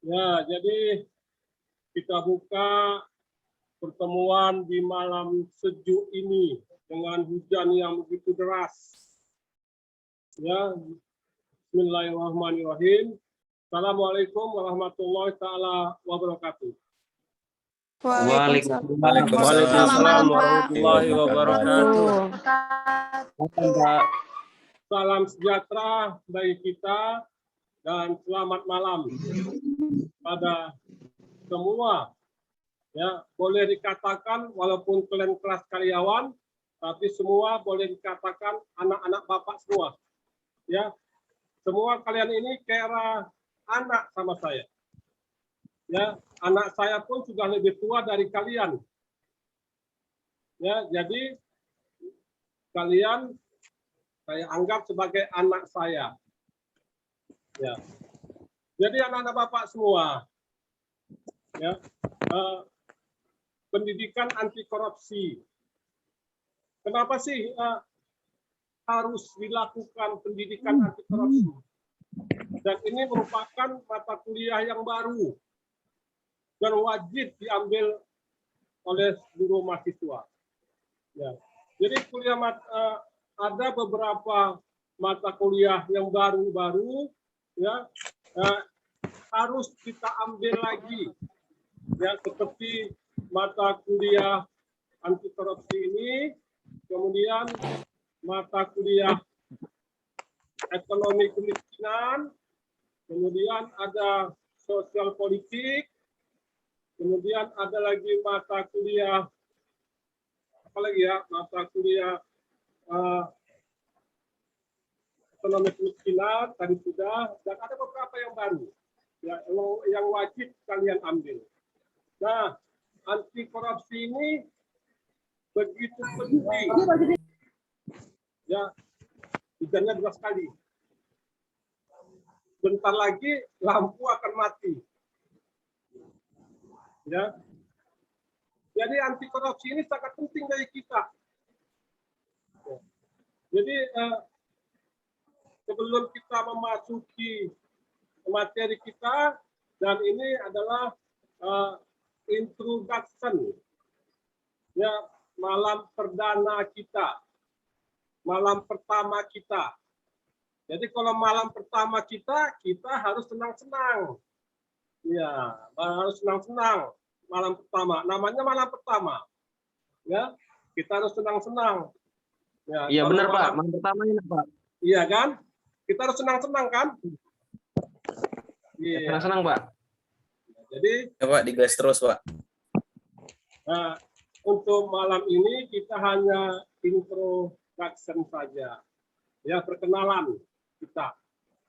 Ya, jadi kita buka pertemuan di malam sejuk ini dengan hujan yang begitu deras. Ya, Bismillahirrahmanirrahim. Assalamualaikum warahmatullahi taala wabarakatuh. Waalaikumsalam warahmatullahi wabarakatuh. Salam sejahtera bagi kita dan selamat malam pada semua. Ya, boleh dikatakan walaupun kalian kelas karyawan, tapi semua boleh dikatakan anak-anak bapak semua. Ya, semua kalian ini kira anak sama saya. Ya, anak saya pun sudah lebih tua dari kalian. Ya, jadi kalian saya anggap sebagai anak saya. Ya. Jadi anak-anak bapak semua, ya, pendidikan anti korupsi. Kenapa sih harus dilakukan pendidikan anti korupsi? Dan ini merupakan mata kuliah yang baru dan wajib diambil oleh seluruh mahasiswa. Ya. Jadi ada beberapa mata kuliah yang baru-baru, ya, harus kita ambil lagi, ya, seperti mata kuliah anti korupsi ini, kemudian mata kuliah ekonomi kemiskinan, kemudian ada sosial politik, kemudian ada lagi mata kuliah apa lagi ya, mata kuliah ekonomi kemiskinan tadi sudah, dan ada beberapa yang baru, ya, yang wajib kalian ambil. Nah, anti korupsi ini begitu penting. Ya, hujannya deras sekali. Bentar lagi lampu akan mati. Ya. Jadi anti korupsi ini sangat penting dari kita. Ya. Jadi sebelum kita memasuki materi kita, dan ini adalah introduction, ya, malam perdana kita, malam pertama kita. Jadi kalau malam pertama kita harus senang-senang, ya, harus senang-senang malam pertama. Namanya malam pertama, ya, kita harus senang-senang. Ya, iya benar Pak, malam pertama ini Pak. Iya kan, kita harus senang-senang kan? Iya. Senang-senang Pak. Jadi, ya, Pak, digas terus Pak. Nah, untuk malam ini kita hanya introduction saja, ya, perkenalan kita.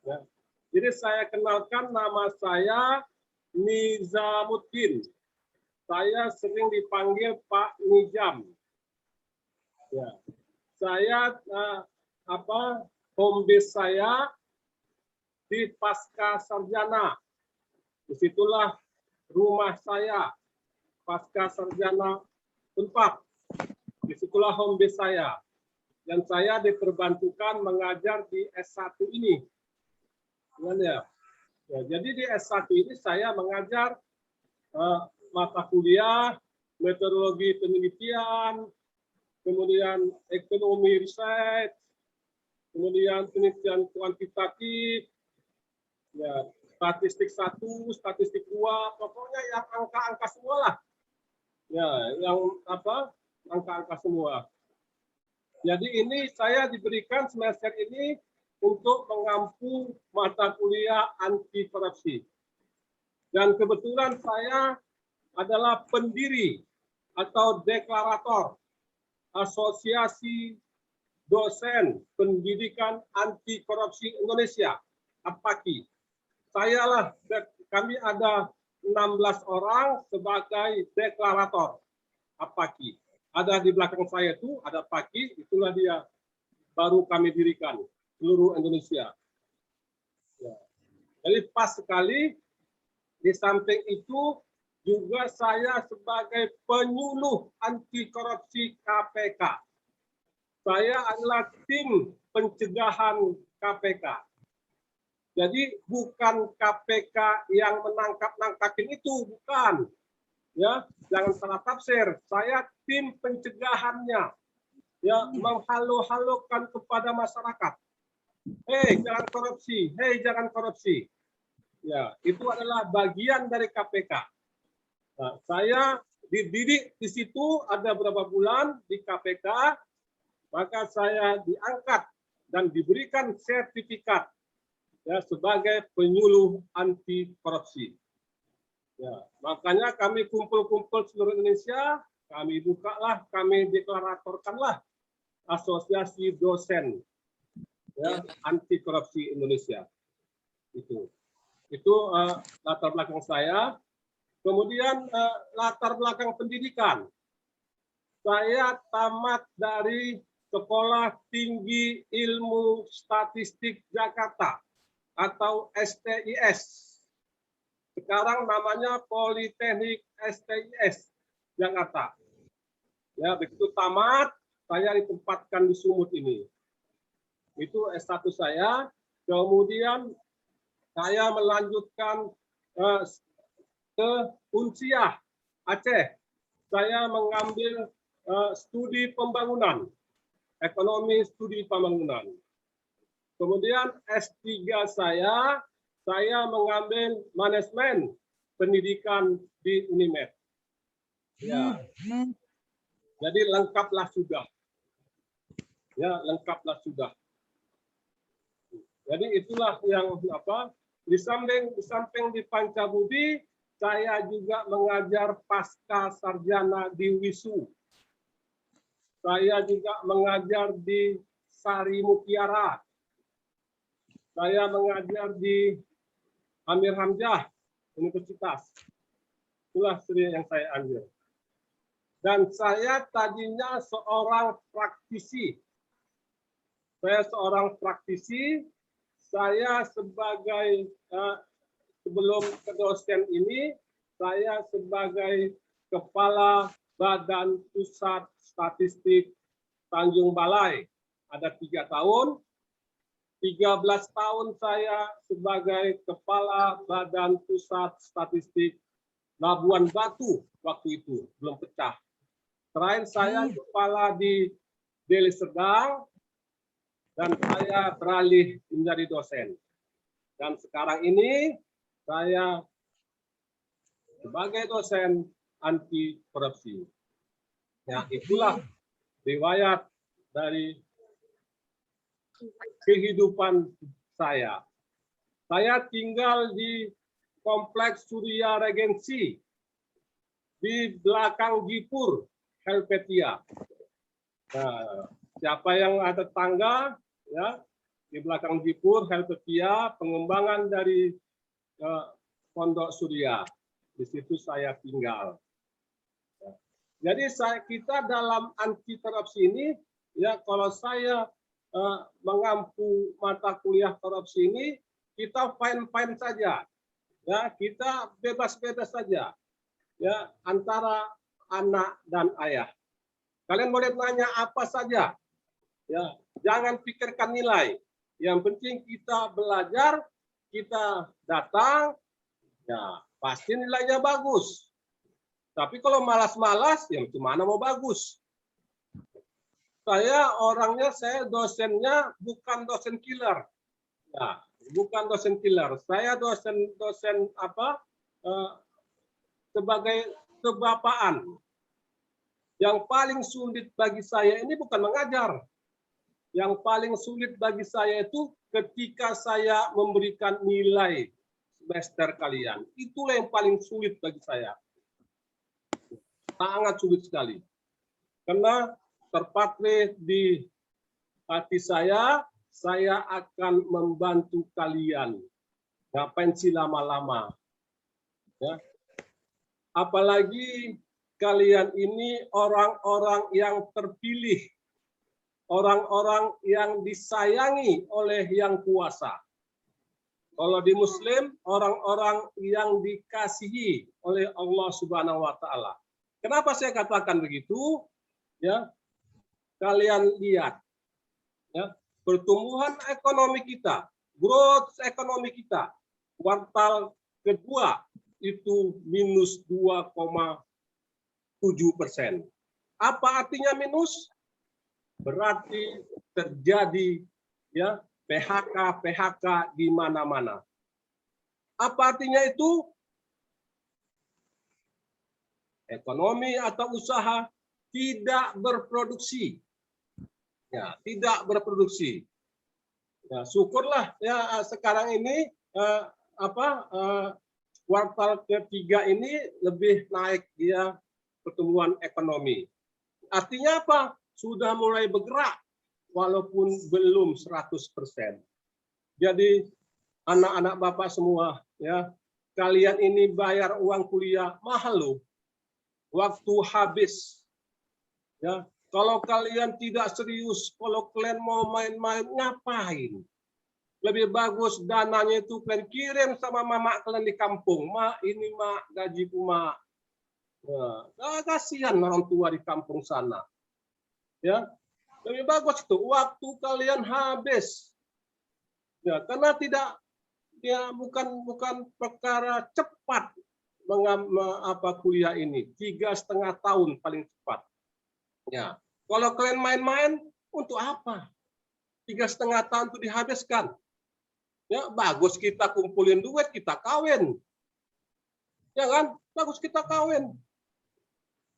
Ya. Jadi saya kenalkan, nama saya Nizamuddin. Saya sering dipanggil Pak Nizam. Ya. Saya home base saya di Pasca Sarjana. Disitulah rumah saya, Pasca Sarjana Unpad. Disitulah home base saya. Dan saya diperbantukan mengajar di S1 ini. Ya, jadi di S1 ini saya mengajar mata kuliah, metodologi penelitian, kemudian ekonomi riset, kemudian penelitian kuantitatif, ya, statistik 1, statistik 2, pokoknya yang angka-angka semua lah. Ya, yang angka-angka semua. Jadi ini saya diberikan semester ini untuk mengampu mata kuliah anti korupsi. Dan kebetulan saya adalah pendiri atau deklarator Asosiasi Dosen Pendidikan Anti Korupsi Indonesia, APAKI. Kami ada 16 orang sebagai deklarator APAKI. Ada di belakang saya itu, ada PAKI, itulah dia, baru kami dirikan, seluruh Indonesia. Ya. Jadi pas sekali, di samping itu, juga saya sebagai penyuluh anti korupsi KPK. Saya adalah tim pencegahan KPK. Jadi bukan KPK yang menangkap-nangkapin itu, bukan. Ya, jangan salah tafsir. Saya tim pencegahannya, ya, menghalu-halukan kepada masyarakat. Hei, jangan korupsi. Hei, jangan korupsi. Ya, itu adalah bagian dari KPK. Nah, saya dididik di situ ada berapa bulan di KPK, maka saya diangkat dan diberikan sertifikat, ya, sebagai penyuluh anti korupsi. Ya, makanya kami kumpul-kumpul seluruh Indonesia, kami bukalah, kami deklaratorkanlah Asosiasi Dosen, ya, anti korupsi Indonesia. Itu latar belakang saya. Kemudian latar belakang pendidikan. Saya tamat dari Sekolah Tinggi Ilmu Statistik Jakarta atau STIS. Sekarang namanya Politeknik STIS Jakarta. Ya, begitu tamat, saya ditempatkan di Sumut ini. Itu S1 saya. Kemudian saya melanjutkan ke Unsiah, Aceh. Saya mengambil studi pembangunan, ekonomi studi pembangunan. Kemudian S3 saya mengambil manajemen pendidikan di Unimed. Ya. Jadi lengkaplah sudah. Ya, lengkaplah sudah. Jadi itulah yang di samping di Pancabudi, saya juga mengajar pasca sarjana di WISU. Saya juga mengajar di Sari Mutiara. Saya mengajar di Amir Hamzah Universitas. Itulah studi yang saya ambil. Dan saya tadinya seorang praktisi. Saya sebagai sebelum ke dosen ini, saya sebagai Kepala Badan Pusat Statistik Tanjung Balai. Ada 3 tahun. 13 tahun saya sebagai Kepala Badan Pusat Statistik Labuan Batu waktu itu, belum pecah. Terakhir saya kepala di Deli Serdang, dan saya beralih menjadi dosen. Dan sekarang ini saya sebagai dosen anti korupsi. Ya, itulah riwayat dari kehidupan saya. Saya tinggal di Kompleks Surya Regensi di belakang Gipur, Helvetia. Nah, siapa yang ada tangga, ya, di belakang Gipur, Helvetia, pengembangan dari Pondok Surya. Di situ saya tinggal. Jadi kita dalam anti korupsi ini, ya, kalau saya mengampu mata kuliah korupsi ini, kita fine-fine saja. Ya, kita bebas-bebas saja. Ya, antara anak dan ayah. Kalian boleh nanya apa saja. Ya, jangan pikirkan nilai. Yang penting kita belajar, kita datang, ya, pasti nilainya bagus. Tapi kalau malas-malas, ya gimana mau bagus? Saya dosennya bukan dosen killer. Ya, bukan dosen killer. Saya dosen sebagai kebapaan. Yang paling sulit bagi saya ini bukan mengajar. Yang paling sulit bagi saya itu ketika saya memberikan nilai semester kalian. Itulah yang paling sulit bagi saya. Sangat sulit sekali. Karena terpatri di hati saya akan membantu kalian. Ngapain sih lama-lama? Ya. Apalagi kalian ini orang-orang yang terpilih, orang-orang yang disayangi oleh yang kuasa. Kalau di Muslim, orang-orang yang dikasihi oleh Allah Subhanahu wa Ta'ala. Kenapa saya katakan begitu? Ya, kalian lihat, ya, pertumbuhan ekonomi kita growth ekonomi kita kuartal kedua itu minus 2,7%. Apa artinya minus? Berarti terjadi ya PHK di mana-mana. Apa artinya itu? Ekonomi atau usaha tidak berproduksi. Ya, tidak berproduksi. Ya, syukurlah ya sekarang ini kuartal ketiga ini lebih naik dia pertumbuhan ekonomi. Artinya apa? Sudah mulai bergerak walaupun belum 100%. Jadi anak-anak Bapak semua ya, kalian ini bayar uang kuliah mahal loh. Waktu habis. Ya, kalau kalian tidak serius, kalau kalian mau main-main, ngapain? Lebih bagus dananya itu kalian kirim sama mama kalian di kampung. Mak, ini mak, gajiku mak. Nah, kasihan orang tua di kampung sana. Ya, lebih bagus itu waktu kalian habis. Ya, karena tidak, ya bukan perkara cepat kuliah ini 3,5 tahun paling cepat. Ya, kalau kalian main-main untuk apa? 3,5 tahun itu dihabiskan. Ya, bagus kita kumpulin duit, kita kawin. Ya kan? Bagus kita kawin.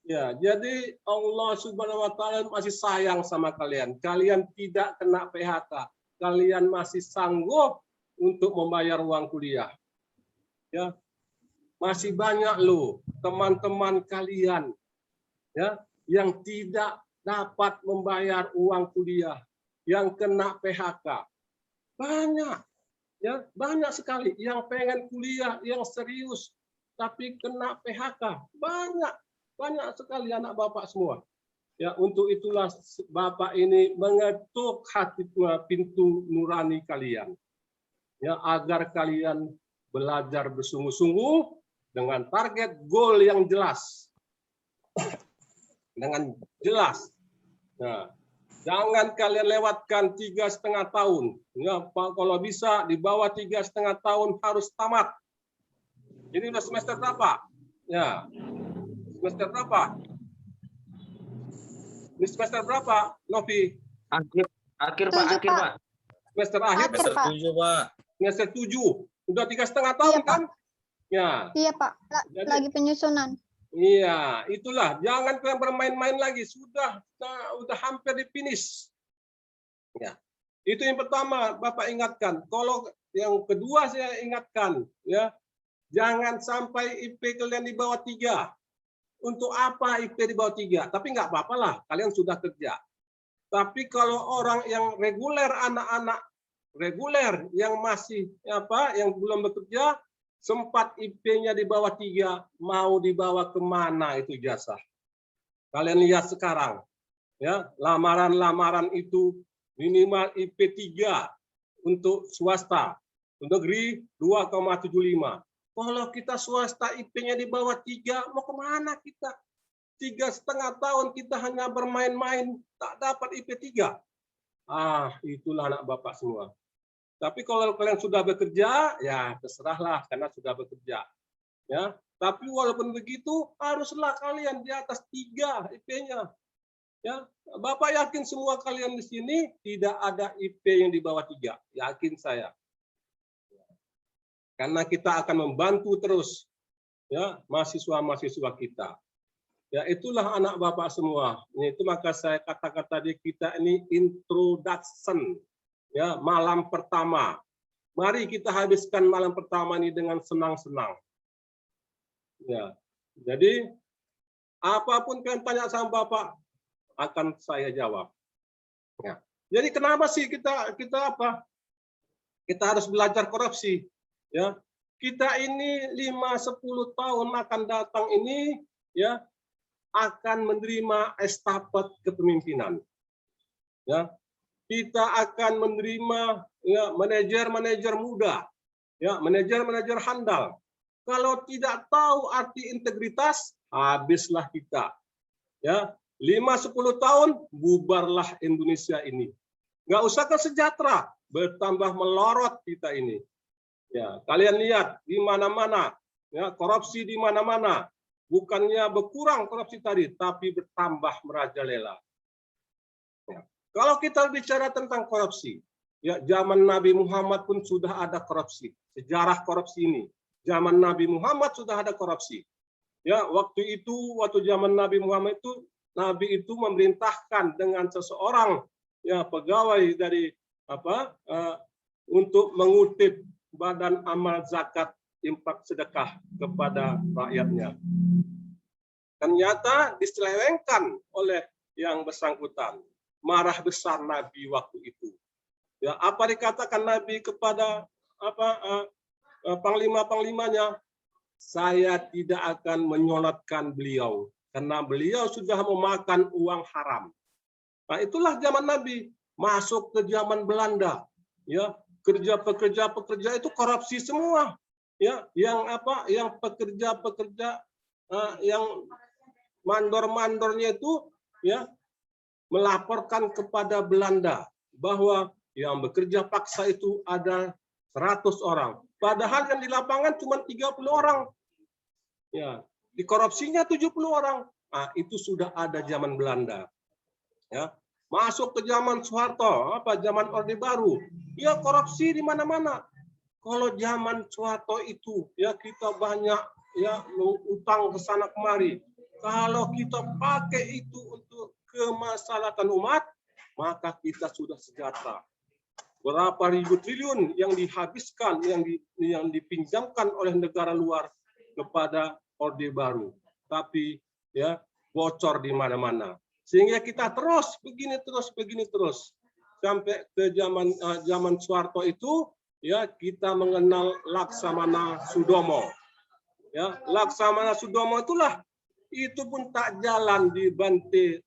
Ya, jadi Allah Subhanahu wa taala masih sayang sama kalian. Kalian tidak kena PHK. Kalian masih sanggup untuk membayar uang kuliah. Ya. Masih banyak loh teman-teman kalian ya yang tidak dapat membayar uang kuliah, yang kena PHK. Banyak. Ya, banyak sekali yang pengen kuliah, yang serius tapi kena PHK. Banyak sekali anak Bapak semua. Ya, untuk itulah Bapak ini mengetuk hati pintu nurani kalian. Ya, agar kalian belajar bersungguh-sungguh dengan target goal yang jelas. Dengan jelas. Nah, jangan kalian lewatkan 3,5 tahun. Ya, kalau bisa di bawah 3,5 tahun harus tamat. Ini udah semester berapa? Ya. Semester berapa? Ini semester berapa, Novi? Akhir Pak. Semester akhir. Semester 7, Pak. Semester 7. Udah 3,5 tahun Iya, kan? Pak. Ya. Iya, Pak. Lagi penyusunan. Iya, itulah. Jangan kalian bermain-main lagi. Sudah hampir di finish. Ya. Itu yang pertama, Bapak ingatkan. Kalau yang kedua saya ingatkan, ya, jangan sampai IP kalian di bawah 3. Untuk apa IP di bawah 3? Tapi nggak apa-apa lah, kalian sudah kerja. Tapi kalau orang yang reguler, anak-anak reguler yang masih yang belum bekerja, sempat IP-nya di bawah 3, mau dibawa kemana itu ijazah? Kalian lihat sekarang, ya, lamaran-lamaran itu minimal IP 3 untuk swasta, untuk negeri 2,75. Kalau kita swasta IP-nya di bawah 3, mau kemana kita? 3,5 tahun kita hanya bermain-main, tak dapat IP 3. Itulah anak Bapak semua. Tapi kalau kalian sudah bekerja, ya terserahlah karena sudah bekerja. Ya, tapi walaupun begitu haruslah kalian di atas 3 IP-nya. Ya, Bapak yakin semua kalian di sini tidak ada IP yang di bawah 3, yakin saya. Karena kita akan membantu terus ya mahasiswa-mahasiswa kita. Ya, itulah anak Bapak semua. Itu maka saya katakan tadi kita ini introduction. Ya, malam pertama. Mari kita habiskan malam pertama ini dengan senang-senang. Ya, jadi apapun kalian tanya sama Bapak akan saya jawab. Ya. Jadi kenapa sih kita harus belajar korupsi? Ya, kita ini 5-10 tahun akan datang ini ya akan menerima estafet kepemimpinan. Ya. Kita akan menerima ya manajer-manajer muda, ya manajer-manajer handal. Kalau tidak tahu arti integritas, habislah kita. Ya, 5-10 tahun bubarlah Indonesia ini. Nggak usah kan sejahtera, bertambah melorot kita ini. Ya, kalian lihat di mana-mana, ya, korupsi di mana-mana. Bukannya berkurang korupsi tadi, tapi bertambah merajalela. Ya. Kalau kita bicara tentang korupsi, ya zaman Nabi Muhammad pun sudah ada korupsi. Sejarah korupsi ini, zaman Nabi Muhammad sudah ada korupsi. Ya, waktu zaman Nabi Muhammad itu, Nabi itu memerintahkan dengan seseorang, ya pegawai dari untuk mengutip badan amal zakat infak sedekah kepada rakyatnya. Ternyata diselewengkan oleh yang bersangkutan. Marah besar Nabi waktu itu. Ya, apa dikatakan Nabi kepada panglima-panglimanya? Saya tidak akan menyolatkan beliau karena beliau sudah memakan uang haram. Nah, itulah zaman Nabi. Masuk ke zaman Belanda, ya pekerja-pekerja itu korupsi semua, ya yang pekerja-pekerja yang mandor-mandornya itu ya melaporkan kepada Belanda bahwa yang bekerja paksa itu ada 100 orang, padahal yang di lapangan cuma 30 orang, ya dikorupsinya 70 orang. Nah, itu sudah ada zaman Belanda, ya. Masuk ke zaman Soeharto, zaman Orde Baru, ya korupsi di mana-mana. Kalau zaman Soeharto itu, ya kita banyak ya utang ke sana kemari. Kalau kita pakai itu untuk kemaslahatan umat, maka kita sudah sejahtera. Berapa ribu triliun yang dihabiskan, yang dipinjamkan oleh negara luar kepada Orde Baru, tapi ya bocor di mana-mana. Sehingga kita terus begini terus sampai ke zaman Soeharto itu, ya kita mengenal Laksamana Sudomo. Ya, Laksamana Sudomo itulah itu pun tak jalan dibantu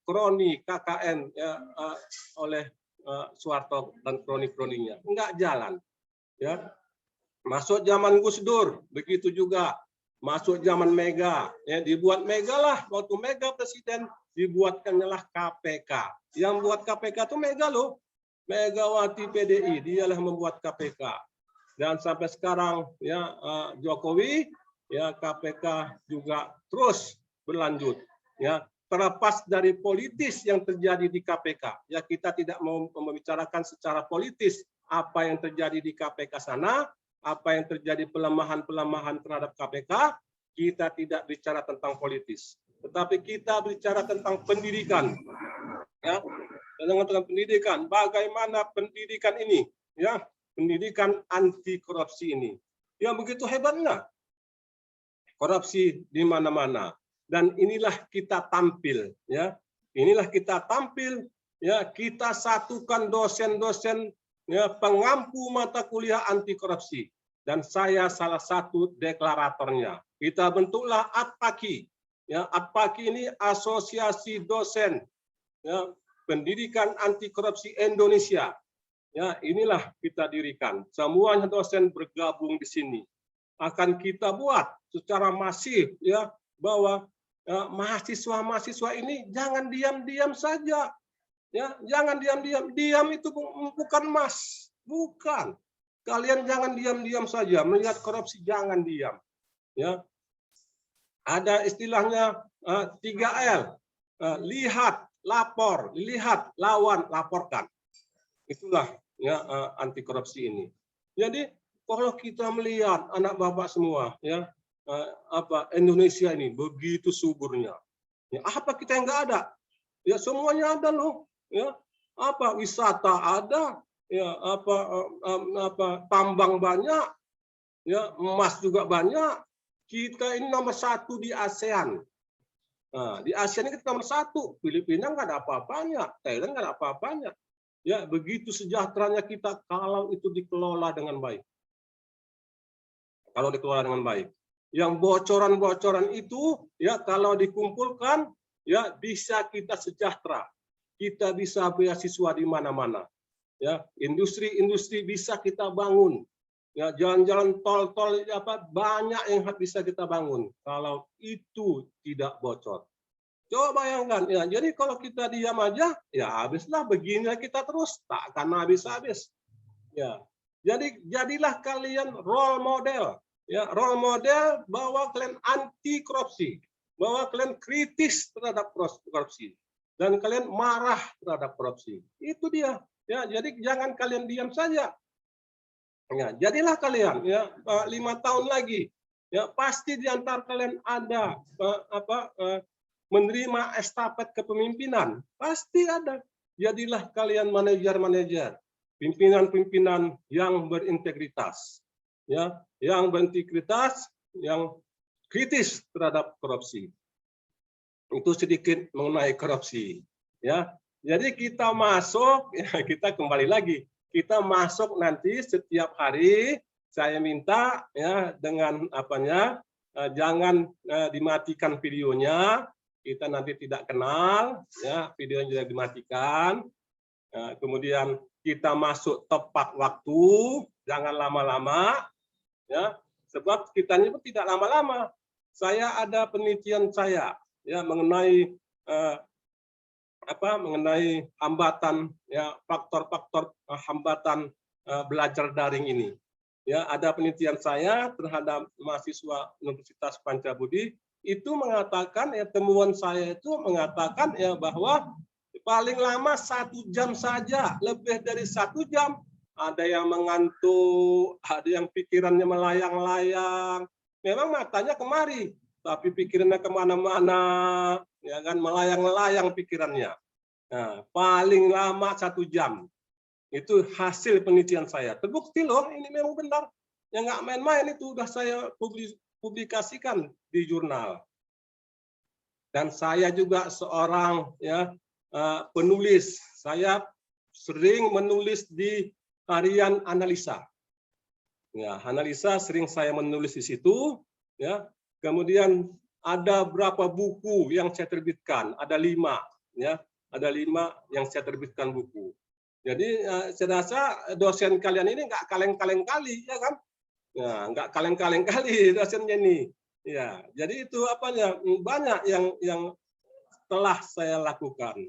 kroni KKN ya, oleh Soeharto dan kroni-kroninya, enggak jalan. Ya, masuk zaman Gus Dur begitu juga, masuk zaman Mega, ya dibuat Mega lah, waktu Mega presiden dibuatkanlah KPK. Yang buat KPK itu Mega loh, Megawati PDI, dialah membuat KPK. Dan sampai sekarang ya Jokowi, ya KPK juga terus berlanjut. Ya terlepas dari politis yang terjadi di KPK, ya kita tidak mau membicarakan secara politis apa yang terjadi di KPK sana, apa yang terjadi pelemahan-pelemahan terhadap KPK. Kita tidak bicara tentang politis, tetapi kita bicara tentang pendidikan. Ya, tentang pendidikan, bagaimana pendidikan ini, ya, pendidikan anti korupsi ini, ya begitu hebatnya. Korupsi di mana-mana, dan inilah kita tampil, ya, inilah kita tampil, ya, kita satukan dosen-dosen, ya, pengampu mata kuliah anti korupsi, dan saya salah satu deklaratornya. Kita bentuklah ATPAKI, ya, ATPAKI ini Asosiasi Dosen, ya, Pendidikan Anti Korupsi Indonesia. Ya, inilah kita dirikan. Semuanya dosen bergabung di sini. Akan kita buat secara masif, ya, bahwa mahasiswa-mahasiswa ini jangan diam-diam saja. Ya, jangan diam-diam. Diam itu bukan emas, bukan. Kalian jangan diam-diam saja melihat korupsi, jangan diam. Ya, ada istilahnya 3L, lihat, lapor, lihat, lawan, laporkan. Itulah ya anti korupsi ini. Jadi kalau kita melihat anak bapak semua, ya Indonesia ini begitu suburnya. Ya, apa kita yang nggak ada? Ya semuanya ada loh. Ya wisata ada, ya tambang banyak, ya emas juga banyak. Kita ini nomor 1 di ASEAN. Nah, di ASEAN ini kita nomor 1. Filipina nggak ada apa-apanya, Thailand nggak ada apa-apanya. Ya, begitu sejahteranya kita kalau itu dikelola dengan baik. Kalau dikelola dengan baik. Yang bocoran-bocoran itu, ya kalau dikumpulkan, ya bisa kita sejahtera. Kita bisa beasiswa di mana-mana. Ya, industri-industri bisa kita bangun. Ya, jalan-jalan tol-tol banyak yang bisa kita bangun kalau itu tidak bocor. Coba bayangkan, ya. Jadi kalau kita diam aja, ya habislah begini kita terus, tak akan habis-habis. Ya. Jadi jadilah kalian role model, ya, role model bahwa kalian anti korupsi, bahwa kalian kritis terhadap korupsi dan kalian marah terhadap korupsi. Itu dia. Ya, jadi jangan kalian diam saja. Ya, jadilah kalian ya 5 tahun lagi ya pasti di antara kalian ada menerima estafet kepemimpinan, pasti ada. Jadilah kalian manajer-manajer, pimpinan-pimpinan yang berintegritas, ya, yang berintegritas, yang kritis terhadap korupsi. Itu sedikit mengenai korupsi, ya. Jadi kita masuk, ya, kita kembali lagi, kita masuk nanti setiap hari. Saya minta ya dengan apanya, jangan dimatikan videonya. Kita nanti tidak kenal, ya, videonya juga dimatikan. Kemudian kita masuk tepat waktu, jangan lama-lama, ya, sebab kita ini tidak lama-lama. Saya ada penelitian saya, ya, mengenai mengenai hambatan, ya, faktor-faktor hambatan belajar daring ini. Ya, ada penelitian saya terhadap mahasiswa Universitas Pancabudi. Itu mengatakan, ya, temuan saya itu mengatakan ya bahwa paling lama 1 jam saja, lebih dari 1 jam. Ada yang mengantuk, ada yang pikirannya melayang-layang. Memang matanya kemari, tapi pikirannya kemana-mana, ya kan, melayang-layang pikirannya. Nah, paling lama 1 jam. Itu hasil penelitian saya. Terbukti loh, ini memang benar. Yang nggak main-main itu udah saya publikasikan di jurnal. Dan saya juga seorang ya penulis. Saya sering menulis di harian analisa. Ya, analisa sering saya menulis di situ. Ya, kemudian ada berapa buku yang saya terbitkan? Ada 5. Ya, ada 5 yang saya terbitkan buku. Jadi saya rasa dosen kalian ini nggak kaleng-kaleng kali, ya kan? Ya, nggak kaleng-kaleng kali dosennya ini. Ya, jadi itu apanya banyak yang telah saya lakukan.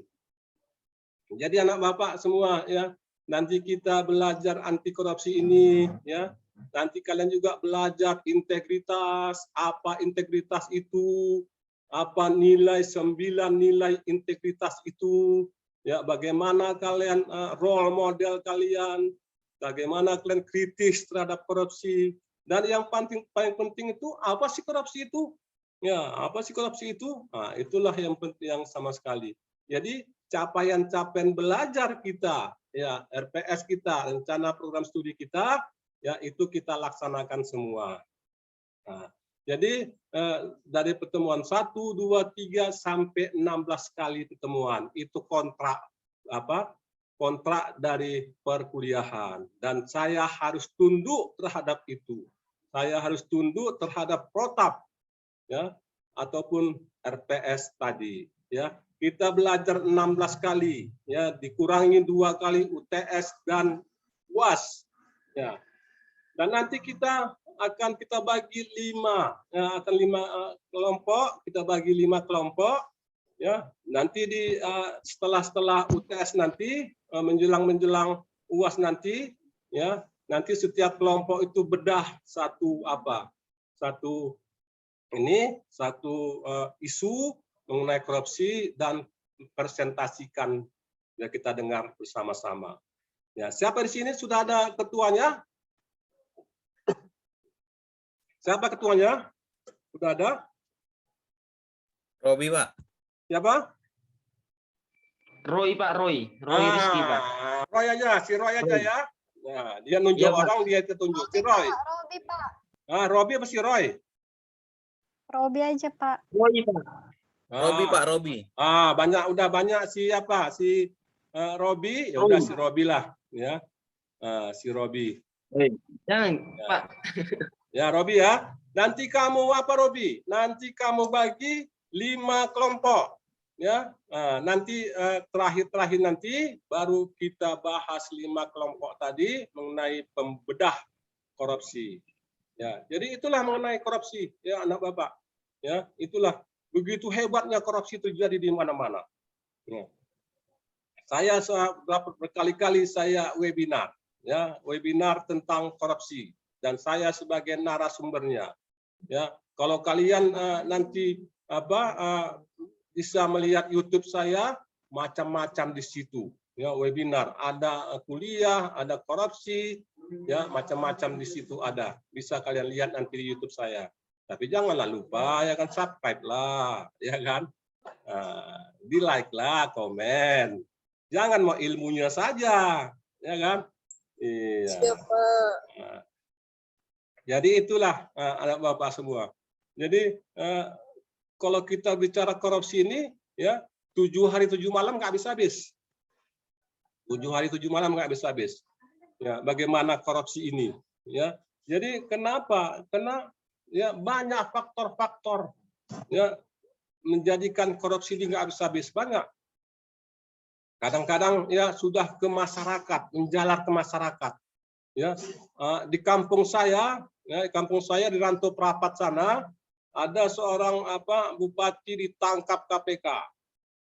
Jadi anak bapak semua ya, nanti kita belajar anti korupsi ini ya. Nanti kalian juga belajar integritas, apa integritas itu, apa nilai 9 nilai integritas itu, ya, bagaimana kalian role model kalian, bagaimana kalian kritis terhadap korupsi. Dan yang paling penting itu apa sih korupsi itu? Ya, apa sih korupsi itu? Nah, itulah yang penting, yang sama sekali. Jadi capaian-capaian belajar kita, ya, RPS kita, rencana program studi kita, ya, itu kita laksanakan semua. Nah, jadi dari pertemuan 1, 2, 3 sampai 16 kali pertemuan itu kontrak kontrak dari perkuliahan, dan saya harus tunduk terhadap itu. Saya harus tunduk terhadap protap, ya, ataupun RPS tadi, ya. Kita belajar 16 kali, ya, dikurangi 2 kali UTS dan UAS, ya. Dan nanti kita bagi 5, ya, akan 5 kelompok, kita bagi 5 kelompok, ya. Nanti di setelah UTS nanti menjelang UAS nanti, ya, nanti setiap kelompok itu bedah satu isu mengenai korupsi dan presentasikan, ya, kita dengar bersama-sama. Ya, siapa di sini sudah ada ketuanya? Siapa ketuanya? Sudah ada? Robi, Pak. Siapa? Roy, Pak, Roy. Roy Rizky, Pak. Roy aja, si Roy aja ya. Nah, dia nunjuk Iya, Pak. orang, dia tunjuk. Si Roy. Robi, Pak. Robi apa si Roy? Robi aja, Pak. Roy, Pak. Robi, Pak, Robi. Udah banyak siapa? Si Robi, ya udah si Robi lah, ya. Si Robi. Jangan, Ya. Pak. Ya, Robi ya. Nanti kamu apa, Robi? Nanti kamu bagi 5 kelompok. Ya, nanti terakhir nanti baru kita bahas 5 kelompok tadi mengenai pembedah korupsi. Ya, jadi itulah mengenai korupsi, ya, anak bapak. Ya, itulah begitu hebatnya korupsi terjadi di mana-mana. Ya. Saya berkali-kali saya webinar, ya, webinar tentang korupsi dan saya sebagai narasumbernya. Ya, kalau kalian nanti bisa melihat YouTube saya, macam-macam di situ. Ya, webinar, ada kuliah, ada korupsi, ya, macam-macam di situ ada. Bisa kalian lihat nanti di YouTube saya. Tapi janganlah lupa ya kan, subscribe lah, ya kan, di like lah, komen. Jangan mau ilmunya saja, ya kan. Iya. Siapa? Jadi itulah anak bapak semua. Jadi kalau kita bicara korupsi ini, ya 7 hari 7 malam nggak habis-habis. 7 hari 7 malam nggak habis-habis. Ya, bagaimana korupsi ini? Ya, jadi kenapa? Karena ya banyak faktor-faktor ya menjadikan korupsi ini nggak habis-habis, banyak. Kadang-kadang ya sudah ke masyarakat, menjalar ke masyarakat. Ya, di kampung saya, ya, di kampung saya di Rantau Prapat sana, ada seorang bupati ditangkap KPK.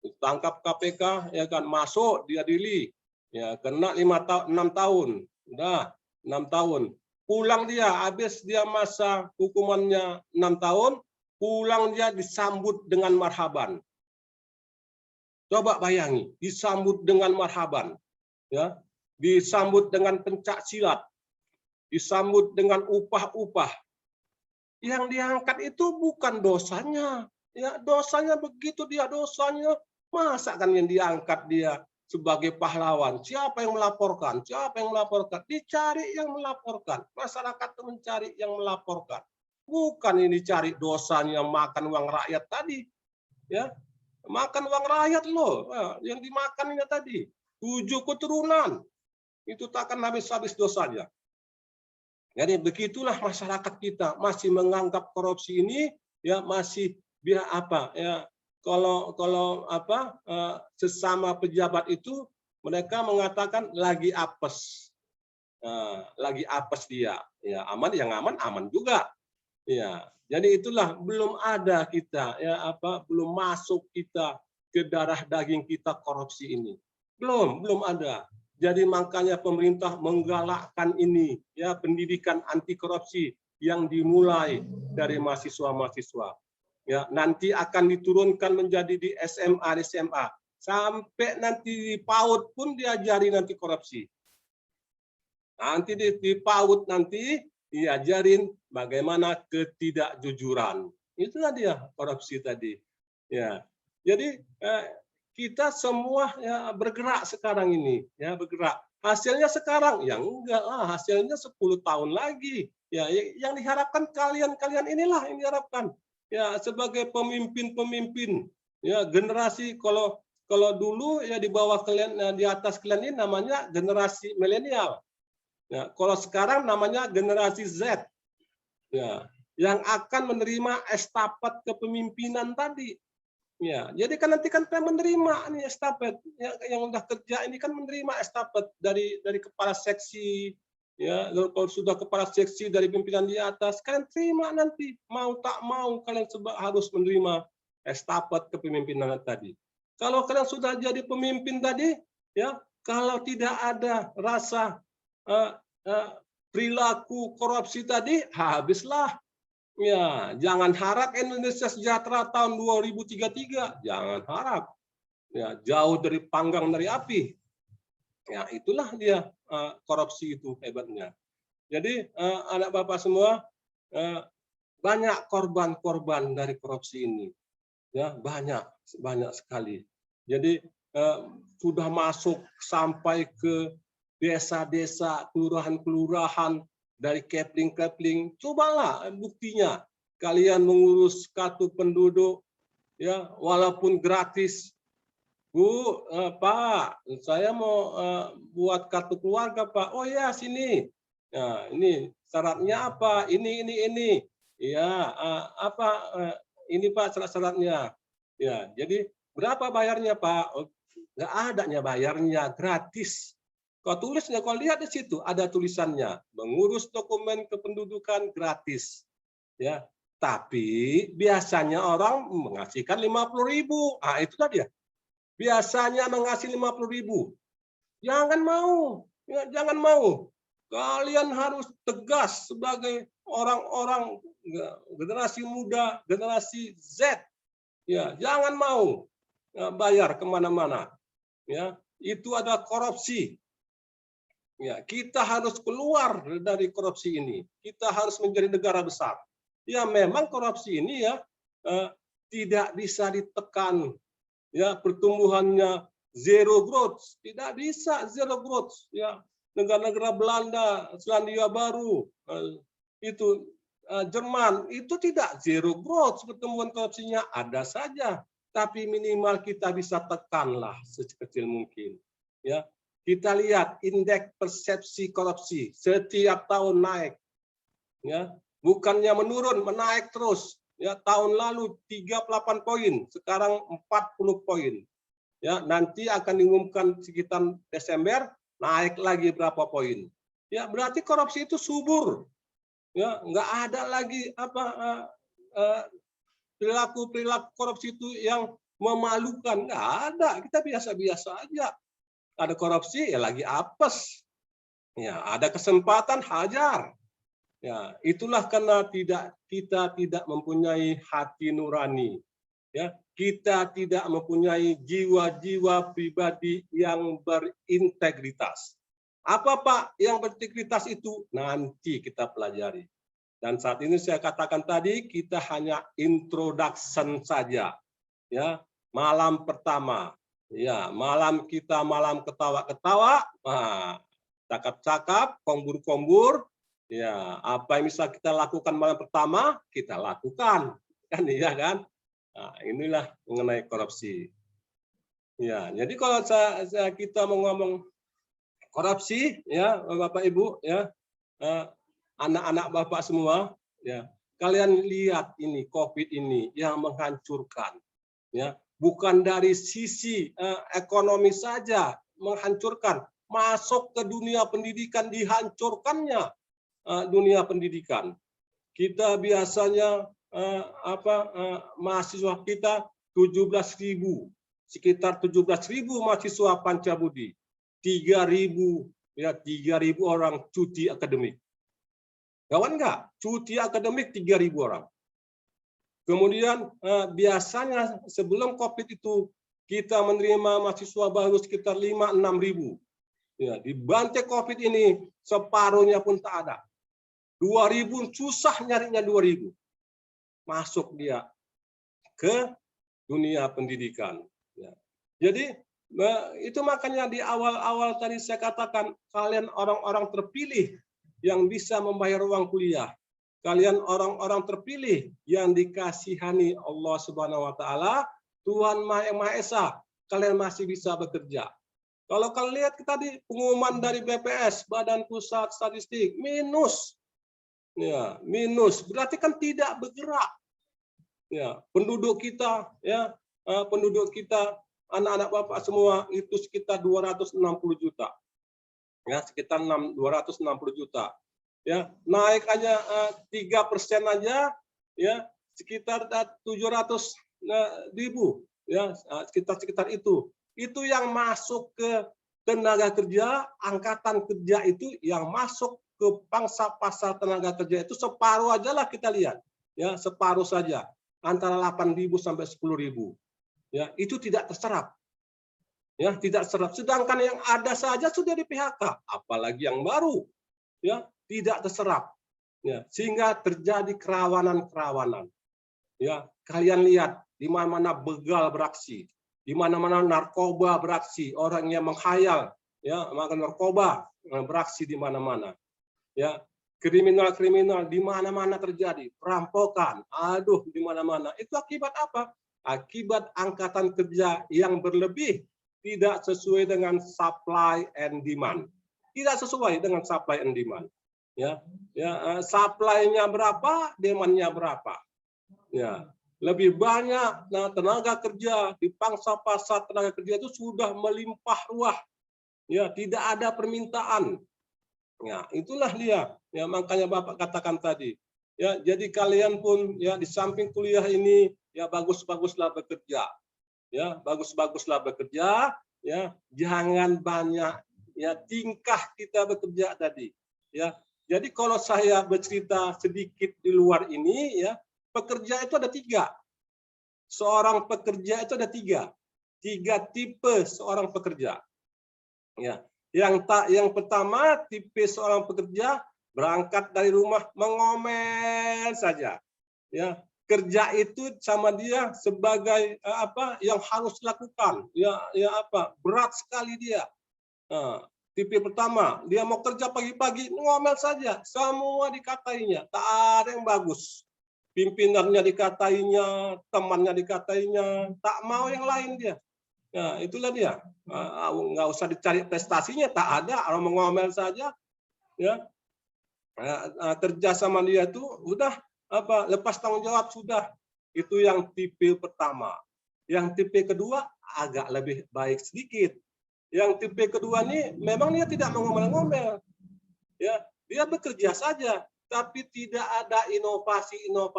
Ditangkap KPK, ya kan, masuk diadili, ya kena 6 tahun, udah 6 tahun. Pulang dia, habis dia masa hukumannya 6 tahun, pulang dia disambut dengan marhaban. Coba bayangi, disambut dengan marhaban, ya, disambut dengan pencak silat, disambut dengan upah-upah. Yang diangkat itu bukan dosanya, ya dosanya begitu dia dosanya, masa kan yang diangkat dia sebagai pahlawan? Siapa yang melaporkan? Siapa yang melaporkan? Dicari yang melaporkan. Masyarakat itu mencari yang melaporkan. Bukan ini cari dosanya makan uang rakyat tadi, ya. Makan uang rakyat loh, yang dimakannya tadi 7 keturunan, itu takkan habis-habis dosanya. Jadi begitulah masyarakat kita masih menganggap korupsi ini ya masih kalau sesama pejabat itu mereka mengatakan lagi apes, dia, ya aman, yang aman juga, ya. Jadi itulah belum ada kita belum masuk kita ke darah daging kita korupsi ini. Belum ada. Jadi makanya pemerintah menggalakkan ini ya pendidikan anti korupsi yang dimulai dari mahasiswa-mahasiswa. Ya, nanti akan diturunkan menjadi di SMA sampai nanti di PAUD pun diajari nanti korupsi. Nanti di PAUD nanti diajarin bagaimana ketidakjujuran. Itulah dia korupsi tadi. Ya. Jadi kita semua ya bergerak sekarang ini, ya bergerak. Hasilnya sekarang ya enggak lah, hasilnya 10 tahun lagi. Ya, yang diharapkan kalian inilah yang diharapkan. Ya, sebagai pemimpin-pemimpin, ya generasi kalau dulu ya di bawah kalian, di atas kalian ini namanya generasi milenial. Ya, kalau sekarang namanya generasi Z, ya, yang akan menerima estafet kepemimpinan tadi. Ya, jadi kan nanti kan menerima nih estafet, yang udah kerja ini kan menerima estafet dari kepala seksi, ya kalau sudah kepala seksi dari pimpinan di atas, kalian terima nanti mau tak mau kalian harus menerima estafet kepemimpinan tadi. Kalau kalian sudah jadi pemimpin tadi, ya kalau tidak ada rasa perilaku korupsi tadi, habislah. Ya, jangan harap Indonesia sejahtera tahun 2033, jangan harap. Ya, jauh dari panggang dari api. Ya, itulah dia korupsi itu hebatnya. Jadi anak bapak semua, banyak korban-korban dari korupsi ini. Ya, banyak sekali. Jadi sudah masuk sampai ke desa-desa, kelurahan-kelurahan, dari kepling-kepling. Cobalah buktinya. Kalian mengurus kartu penduduk, ya walaupun gratis. Bu, Pak, saya mau buat kartu keluarga, Pak. Oh ya, sini. Nah, ini syaratnya apa? Ini. Ya, ini Pak syarat-syaratnya. Ya, jadi berapa bayarnya, Pak? Oh, nggak adanya bayarnya, gratis. Kalau tulisnya, kalau lihat di situ ada tulisannya, mengurus dokumen kependudukan gratis, ya. Tapi biasanya orang mengasihkan 50.000. Ah, itu tadi ya. Biasanya mengasih 50.000. Jangan mau, Ya, jangan mau. Kalian harus tegas sebagai orang-orang generasi muda, generasi Z. Ya, jangan mau bayar kemana-mana. Ya, itu ada korupsi. Ya, kita harus keluar dari korupsi ini. Kita harus menjadi negara besar. Ya, memang korupsi ini ya tidak bisa ditekan. Ya, pertumbuhannya zero growth, tidak bisa zero growth. Ya, negara-negara Belanda, Selandia Baru, itu Jerman itu tidak zero growth, pertumbuhan korupsinya ada saja, tapi minimal kita bisa tekanlah sekecil mungkin. Ya, kita lihat indeks persepsi korupsi setiap tahun naik. Ya, bukannya menurun, menaik terus. Ya, tahun lalu 38 poin, sekarang 40 poin. Ya, nanti akan diumumkan sekitar Desember naik lagi berapa poin. Ya, berarti korupsi itu subur. Ya, nggak ada lagi perilaku korupsi itu yang memalukan. Nggak ada, kita biasa-biasa aja. Ada korupsi ya lagi apes. Ya, ada kesempatan hajar. Ya, itulah karena kita tidak mempunyai hati nurani. Ya, kita tidak mempunyai jiwa-jiwa pribadi yang berintegritas. Apa Pak yang berintegritas itu? Nanti kita pelajari. Dan saat ini saya katakan tadi kita hanya introduction saja. Ya, malam pertama. Ya, malam kita malam ketawa-ketawa, cakap-cakap, kombur-kombur. Ya, apa yang bisa kita lakukan malam pertama kita lakukan, kan iya kan? Nah, inilah mengenai korupsi. Ya, jadi kalau kita mau ngomong korupsi, ya Bapak Ibu, ya anak-anak Bapak semua, ya kalian lihat ini COVID ini yang menghancurkan, ya bukan dari sisi ekonomi saja menghancurkan, masuk ke dunia pendidikan dihancurkannya dunia pendidikan. Kita biasanya mahasiswa kita 17.000, sekitar 17.000 mahasiswa Pancabudi, 3.000 orang cuti akademik. Kawan nggak? Cuti akademik 3.000 orang. Kemudian biasanya sebelum COVID itu kita menerima mahasiswa baru sekitar 5-6.000. Ya, dibantai COVID ini separuhnya pun tak ada. 2.000 susah nyarinya 2.000. Masuk dia ke dunia pendidikan. Ya. Jadi itu makanya di awal-awal tadi saya katakan kalian orang-orang terpilih yang bisa membayar uang kuliah. Kalian orang-orang terpilih yang dikasihani Allah Subhanahu wa taala, Tuhan Maha Esa. Kalian masih bisa bekerja. Kalau kalian lihat tadi pengumuman dari BPS, Badan Pusat Statistik, minus. Ya, minus. Berarti kan tidak bergerak. Ya, penduduk kita anak-anak Bapak semua itu sekitar 260 juta. Ya, sekitar 260 juta. Ya, naik aja 3% aja ya sekitar 700.000 ya, sekitar itu. Itu yang masuk ke tenaga kerja, angkatan kerja itu yang masuk ke pangsa pasar tenaga kerja itu separuh aja lah kita lihat. Ya, separuh saja. Antara 8.000 sampai 10.000. Ya, itu tidak terserap. Ya, tidak terserap. Sedangkan yang ada saja sudah di PHK, apalagi yang baru. Ya, tidak terserap. Ya, sehingga terjadi kerawanan-kerawanan. Ya, kalian lihat di mana-mana begal beraksi, di mana-mana narkoba beraksi, orang yang menghayal ya makan narkoba beraksi di mana-mana. Ya, kriminal-kriminal di mana-mana terjadi, perampokan, aduh di mana-mana. Itu akibat apa? Akibat angkatan kerja yang berlebih, tidak sesuai dengan supply and demand. Tidak sesuai dengan supply and demand. Ya, supply-nya berapa, demand-nya berapa. Ya, lebih banyak tenaga kerja di pangsa pasar tenaga kerja itu sudah melimpah ruah. Ya, tidak ada permintaan. Ya, itulah dia. Ya, makanya Bapak katakan tadi. Ya, jadi kalian pun ya di samping kuliah ini ya bagus-baguslah bekerja. Ya, bagus-baguslah bekerja, ya. Jangan banyak ya tingkah kita bekerja tadi. Ya, jadi kalau saya bercerita sedikit di luar ini, ya pekerja itu ada 3. Seorang pekerja itu ada 3 tipe seorang pekerja. Ya, yang pertama tipe seorang pekerja berangkat dari rumah mengomel saja. Ya, kerja itu sama dia sebagai yang harus dilakukan. Berat sekali dia. Nah, tipe pertama, dia mau kerja pagi-pagi ngomel saja, semua dikatainya, tak ada yang bagus. Pimpinannya dikatainya, temannya dikatainya, tak mau yang lain dia. Nah, itulah dia. Nggak usah dicari prestasinya, tak ada, orang mengomel saja. Ya, kerja sama dia tuh udah lepas tanggung jawab sudah. Itu yang tipe pertama. Yang tipe kedua agak lebih baik sedikit. Yang tipe kedua ini memang dia tidak mengomel-ngomel. Ya, dia bekerja saja, tapi tidak ada inovasinya.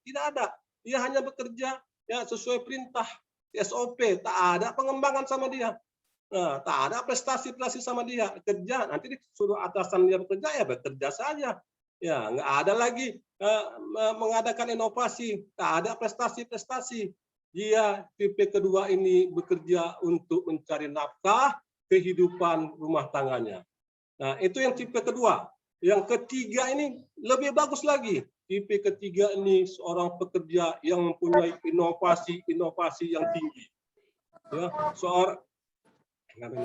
Tidak ada. Dia hanya bekerja ya sesuai perintah SOP, tak ada pengembangan sama dia. Nah, tak ada prestasi sama dia. Kerja nanti disuruh atasan dia bekerja, ya bekerja saja. Ya, nggak ada lagi mengadakan inovasi, tak ada prestasi. Dia tipe kedua ini bekerja untuk mencari nafkah kehidupan rumah tangganya. Nah, itu yang tipe kedua. Yang ketiga ini lebih bagus lagi. Tipe ketiga ini seorang pekerja yang mempunyai inovasi yang tinggi. Ya,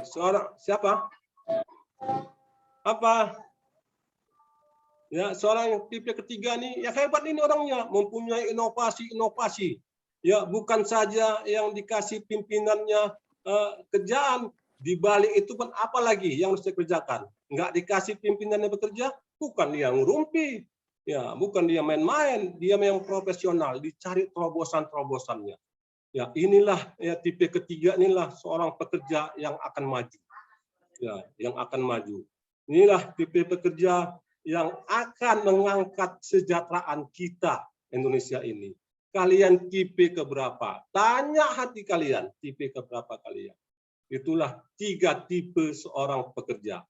seorang siapa? Apa? Ya, seorang yang tipe ketiga nih, ya hebat ini orangnya, mempunyai inovasi. Ya, bukan saja yang dikasih pimpinannya kerjaan, di balik itu pun apa lagi yang harus dikerjakan? Nggak dikasih pimpinannya bekerja, bukan dia ngerumpi, ya, bukan dia main-main, dia yang profesional, dicari terobosan-terobosannya. Ya, inilah ya tipe ketiga inilah seorang pekerja yang akan maju. Ya, yang akan maju. Inilah tipe pekerja yang akan mengangkat kesejahteraan kita Indonesia ini. Kalian tipe keberapa? Tanya hati kalian, tipe keberapa kalian? Itulah 3 tipe seorang pekerja.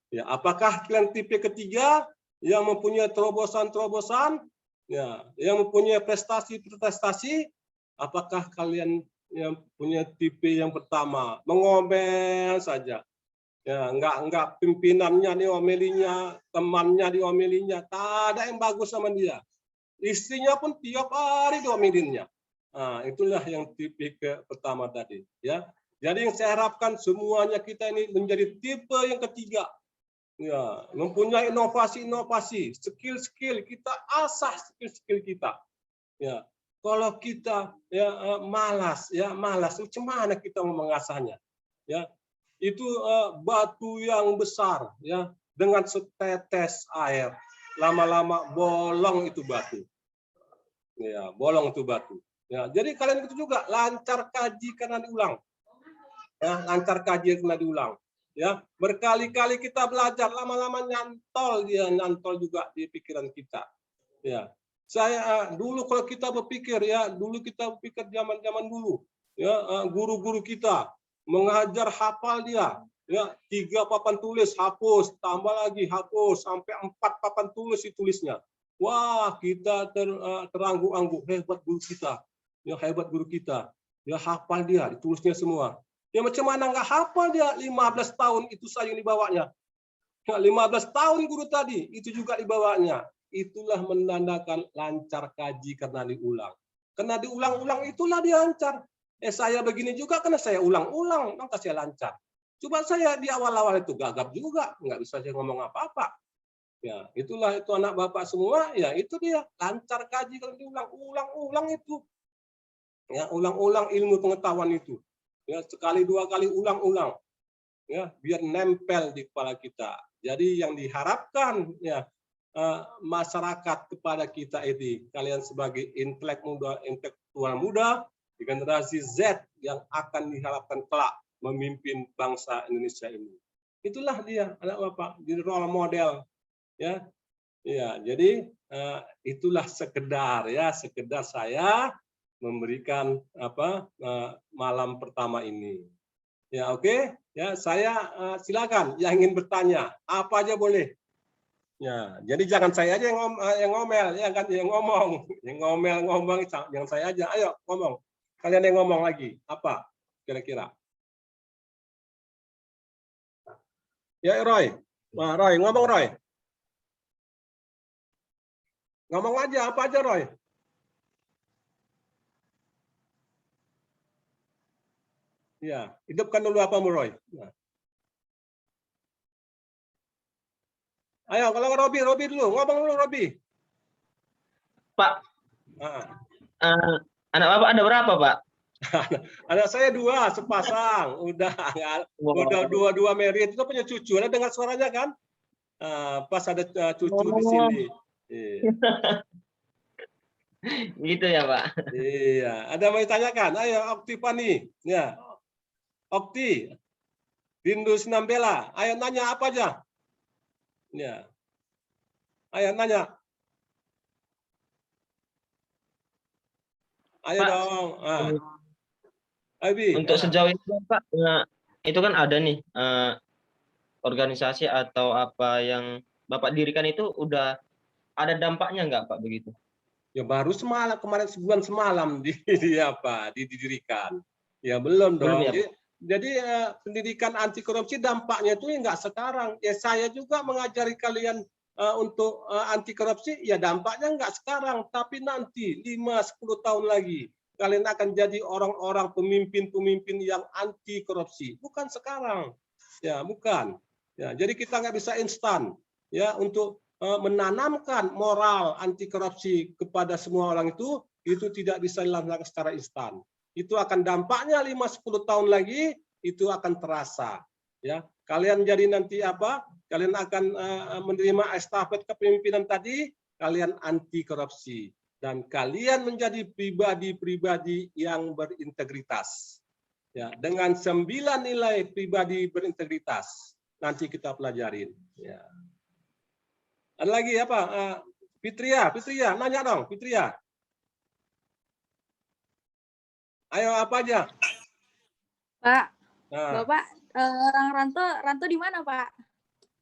Ya, apakah kalian tipe ketiga yang mempunyai terobosan-terobosan, ya, yang mempunyai prestasi-prestasi? Apakah kalian yang punya tipe yang pertama, mengomel saja? Ya, enggak pimpinannya diomelinya, temannya diomelinya, tak ada yang bagus sama dia. Istrinya pun tiap hari diomelinnya. Nah, itulah yang tipe pertama tadi, ya. Jadi yang saya harapkan semuanya kita ini menjadi tipe yang ketiga. Ya, mempunyai inovasi, skill kita asah skill kita. Ya. Kalau kita malas, macam mana kita mau mengasahnya? Ya. Itu batu yang besar, ya, dengan setetes air, lama-lama bolong itu batu. Ya, bolong itu batu. Ya, jadi kalian itu juga lancar kaji karena diulang. Ya, lancar kaji karena diulang. Ya, berkali-kali kita belajar, lama-lama nyantol juga di pikiran kita. Ya, saya dulu kalau kita berpikir, ya, dulu kita berpikir zaman-zaman dulu, ya, guru-guru kita mengajar hafal dia, ya, 3 papan tulis hapus, tambah lagi hapus sampai 4 papan tulis ditulisnya. Wah, kita terangguk-angguk, hebat guru kita. Ya, hebat guru kita. Ya, hafal dia, ditulisnya semua. Ya, macam mana nggak hafal dia? 15 tahun itu saja yang dibawanya. Ya, 15 tahun guru tadi, itu juga dibawanya. Itulah menandakan lancar kaji karena diulang. Karena diulang-ulang itulah dia lancar. Saya begini juga karena saya ulang-ulang, maka saya lancar. Coba saya di awal-awal itu gagap juga, nggak bisa saya ngomong apa-apa. Ya, itulah itu anak bapak semua, ya itu dia lancar kaji kalau diulang-ulang itu. Ya, ulang-ulang ilmu pengetahuan itu. Ya, sekali 2 kali ulang-ulang. Ya, biar nempel di kepala kita. Jadi yang diharapkan, ya, masyarakat kepada kita ini, kalian sebagai intelektual muda di generasi Z yang akan diharapkan kelak memimpin bangsa Indonesia ini. Itulah dia anak bapak, jadi role model, ya. Ya, jadi itulah sekedar saya memberikan malam pertama ini. Ya, oke. Ya, saya silakan yang ingin bertanya, apa aja boleh. Ya, jadi jangan saya aja yang ngomel, ya kan, yang ngomong, ngomong, yang saya aja. Ayo ngomong. Kalian yang ngomong lagi, apa kira-kira? Ya, Roy. Wah, Roy, ngomong Roy. Ngomong aja, apa aja Roy? Ya, hidupkan dulu apa Roy. Nah. Ayo, kalau Robi dulu, ngomong dulu Robi. Pak, Nah. anak Bapak ada berapa, Pak? Anak saya 2 sepasang, udah dua married, itu punya cucu. Anda dengar suaranya kan? Pas ada cucu di sini. Iya. Gitu ya, Pak. Iya, ada mau ditanyakan? Ayo, Okti Pani. Ya, Okti, Rindu Sinambela. Ayo nanya apa aja? Ya, ayo nanya. Ayo Pak, dong. Abi. untuk sejauh ini, Pak, itu kan ada nih organisasi atau apa yang Bapak dirikan itu udah ada dampaknya nggak, Pak, begitu? Ya baru semalam, kemarin sebulan semalam didirikan. Ya belum Belum dong. ya, Pak? Jadi pendidikan anti korupsi dampaknya itu nggak sekarang. Ya saya juga mengajari kalian untuk anti korupsi, ya dampaknya nggak sekarang, tapi nanti 5-10 tahun lagi kalian akan jadi orang-orang pemimpin-pemimpin yang anti korupsi. Bukan sekarang. Ya, bukan. Ya, jadi kita nggak bisa instan ya untuk menanamkan moral anti korupsi kepada semua orang itu tidak bisa dilakukan secara instan. Itu akan dampaknya 5-10 tahun lagi itu akan terasa. Ya, kalian jadi nanti apa? Kalian akan menerima estafet kepemimpinan tadi, kalian anti korupsi dan kalian menjadi pribadi-pribadi yang berintegritas. Ya, dengan 9 nilai pribadi berintegritas. Nanti kita pelajarin. Ya. Ada lagi apa? Fitria, nanya dong, Fitria. Ayo apa aja? Pak, Nah, Bapak orang rantau di mana, Pak?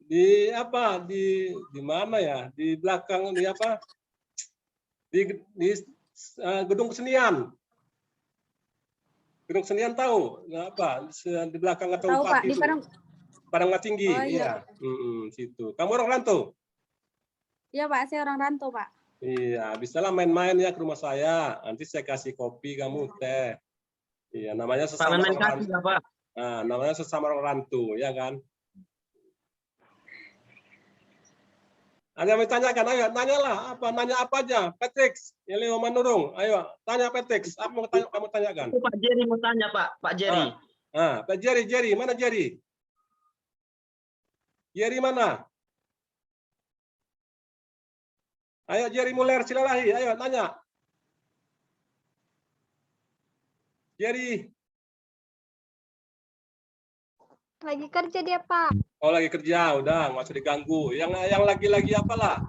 di apa? Di mana ya? Di belakang di apa? Di gedung kesenian. Gedung kesenian tahu? Nah, apa? Di belakang atau Tahu, Pak, Bupati di itu. Padang. Padang Tinggi, Oh, iya. iya. Situ. Kamu orang rantau? Iya, Pak, saya orang rantau, Pak. Iya, bisalah main-main ya ke rumah saya. Nanti saya kasih kopi, kamu teh. Iya, namanya Pak, sesama main orang kaki rantau. ya, Pak? Nah, namanya sesama orang rantau, ya kan? Ada yang ditanyakan, ayo nanyalah apa, nanya apa aja. Patrick, Leo Manurung, ayo tanya Patrick, apa mau kamu tanyakan? Itu Pak Jerry mau tanya, Pak. Pak Jerry. Pak Jerry, mana Jerry? Jerry mana? Ayo Jerry Muller Silalahi, ayo nanya. Jerry. Lagi kerja dia, Pak. Oh lagi kerja, udah nggak usah diganggu. Yang lagi apalah.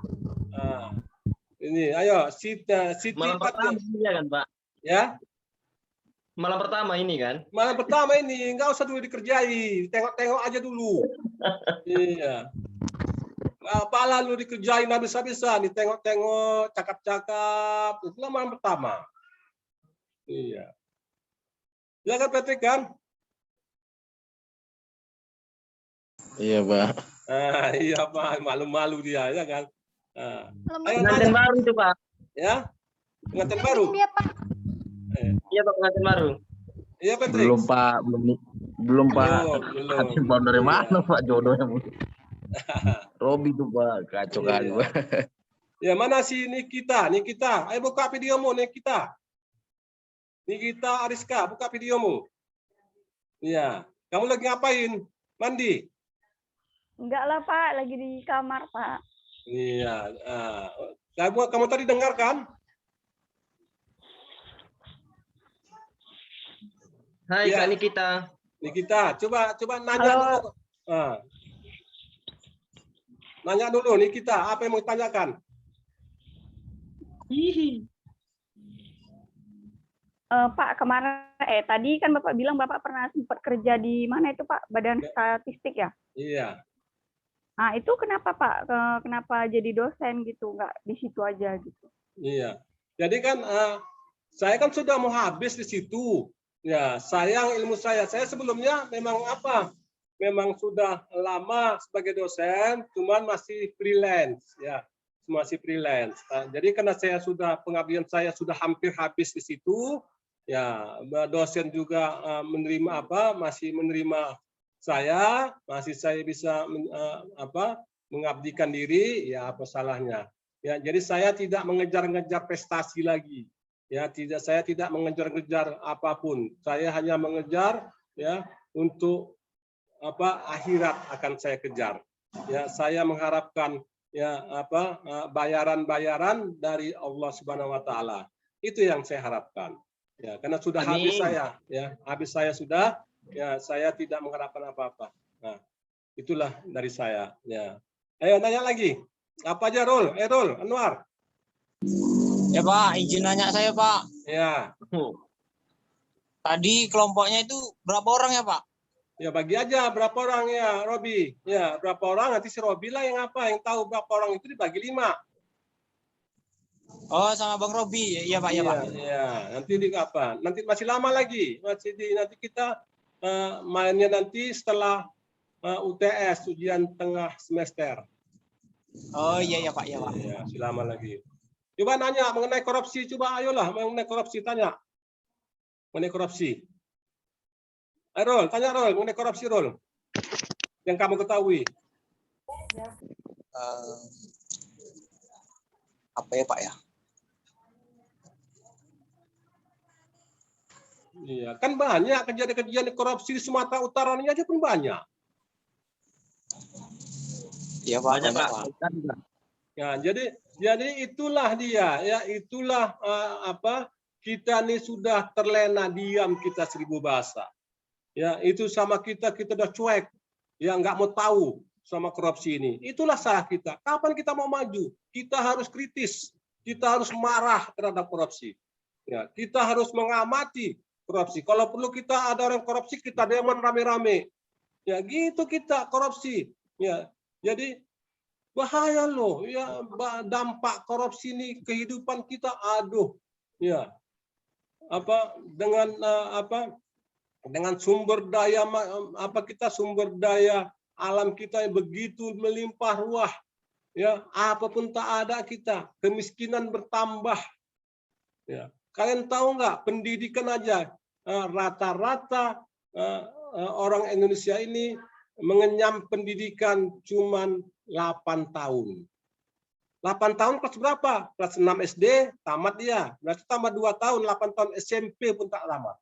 Ini, ayo Siti Malam pertama ini ya kan, Pak? Ya. Malam pertama ini kan? Malam pertama ini nggak usah dulu dikerjai, tengok-tengok aja dulu. Iya. Apalah lu dikerjain habis-habisan, ditengok-tengok, cakap-cakap, itulah malam pertama. Iya. Ya kan Patrick kan? Iya, Pak. Iya Pak, malu-malu dia ya kan. Ayo Pengantin baru itu, Pak. Ya, pengantin baru. Dia, Pak. Iya, Pak, pengantin baru. Iya Patrick. Belum, Pak. Belum, Pak. Belum. Pengantin baru dari mana, Pak? Jodohnya. Robi tuh, Pak. Kacau kali, Pak. Ya, mana si Nikita? Ayo buka videomu, Nikita. Nikita Ariska, buka videomu. Iya. Kamu lagi ngapain? Mandi? Enggak lah, Pak, lagi di kamar, Pak. Iya. Kamu tadi dengar kan? Hai, Ya. Kak Nikita. Nikita, coba nanya dulu. Nanya dulu Nikita, apa yang mau ditanyakan? Hihi. Pak, kemarin tadi kan Bapak bilang Bapak pernah sempat kerja di mana itu Pak? Badan Statistik ya? Iya. Nah, itu kenapa Pak? Kenapa jadi dosen gitu? Nggak di situ aja gitu? Iya. Jadi kan saya kan sudah mau habis di situ. Ya, sayang ilmu saya. Saya sebelumnya memang apa? Memang sudah lama sebagai dosen, cuman masih freelance ya. Masih freelance. Jadi karena saya sudah pengabdian saya sudah hampir habis di situ, ya dosen juga menerima apa? Masih menerima saya, masih saya bisa mengabdikan diri, ya apa salahnya? Ya, jadi saya tidak mengejar-ngejar prestasi lagi. Ya, saya tidak mengejar-ngejar apapun. Saya hanya mengejar ya untuk akhirat akan saya kejar. Ya, saya mengharapkan ya bayaran-bayaran dari Allah Subhanahu wa taala. Itu yang saya harapkan. Ya, karena sudah habis saya, ya, habis saya sudah, ya, saya tidak mengharapkan apa-apa. Nah, itulah dari saya, ya. Ayo nanya lagi. Apa aja, Rul? Rul, Anwar. Ya Pak, izin nanya saya Pak. Ya. Tadi kelompoknya itu berapa orang ya Pak? Ya bagi aja berapa orang ya, Robi. Ya, berapa orang nanti si Robi lah yang yang tahu berapa orang itu dibagi 5. Oh, sama Bang Robi. Iya Pak, ya Pak. Iya, nanti di apa? Nanti masih lama lagi. Nanti kita mainnya nanti setelah UTS, ujian tengah semester. Oh iya ya Pak, ya Pak. Iya, masih lama lagi. Coba nanya mengenai korupsi, coba ayolah mengenai korupsi, tanya. Mengenai korupsi. Rol, tanya Rol, mengenai korupsi Rol. Yang kamu ketahui. Apa ya Pak ya? Iya, kan banyak kejadian-kejadian korupsi di Sumatera Utara ini aja pun banyak. Iya Pak, banyak Pak. Ya, jadi itulah dia, ya itulah kita nih sudah terlena diam kita 1000 bahasa. Ya, itu sama kita udah cuek, ya nggak mau tahu sama korupsi ini. Itulah salah kita. Kapan kita mau maju? Kita harus kritis, kita harus marah terhadap korupsi. Ya, kita harus mengamati korupsi. Kalau perlu kita ada orang korupsi, kita demo rame-rame. Ya, gitu kita korupsi. Ya, jadi bahaya loh, ya dampak korupsi ini kehidupan kita, aduh, ya dengan sumber daya sumber daya alam kita yang begitu melimpah ruah, ya apapun tak ada kita, kemiskinan bertambah, ya kalian tahu nggak pendidikan aja rata-rata orang Indonesia ini mengenyam pendidikan cuman 8 tahun. 8 tahun kelas berapa? Kelas 6 SD, tamat dia. Berarti tambah 2 tahun, 8 tahun SMP pun tak lama.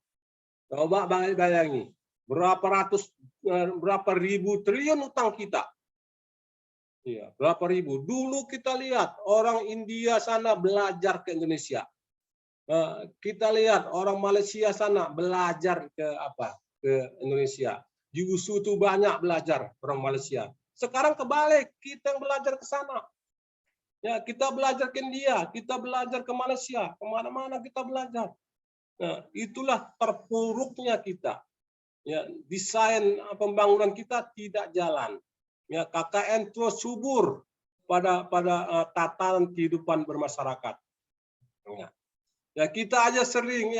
Coba bayangi, berapa ribu triliun utang kita. Iya, berapa ribu. Dulu kita lihat orang India sana belajar ke Indonesia. Kita lihat orang Malaysia sana belajar ke Indonesia. Di USU tuh banyak belajar orang Malaysia. Sekarang kebalik, kita yang belajar ke sana. Ya, kita belajar ke India, kita belajar ke Malaysia, kemana-mana kita belajar. Nah, itulah terpuruknya kita. Ya, desain pembangunan kita tidak jalan. Ya, KKN terus subur pada tatanan kehidupan bermasyarakat. Ya, kita aja sering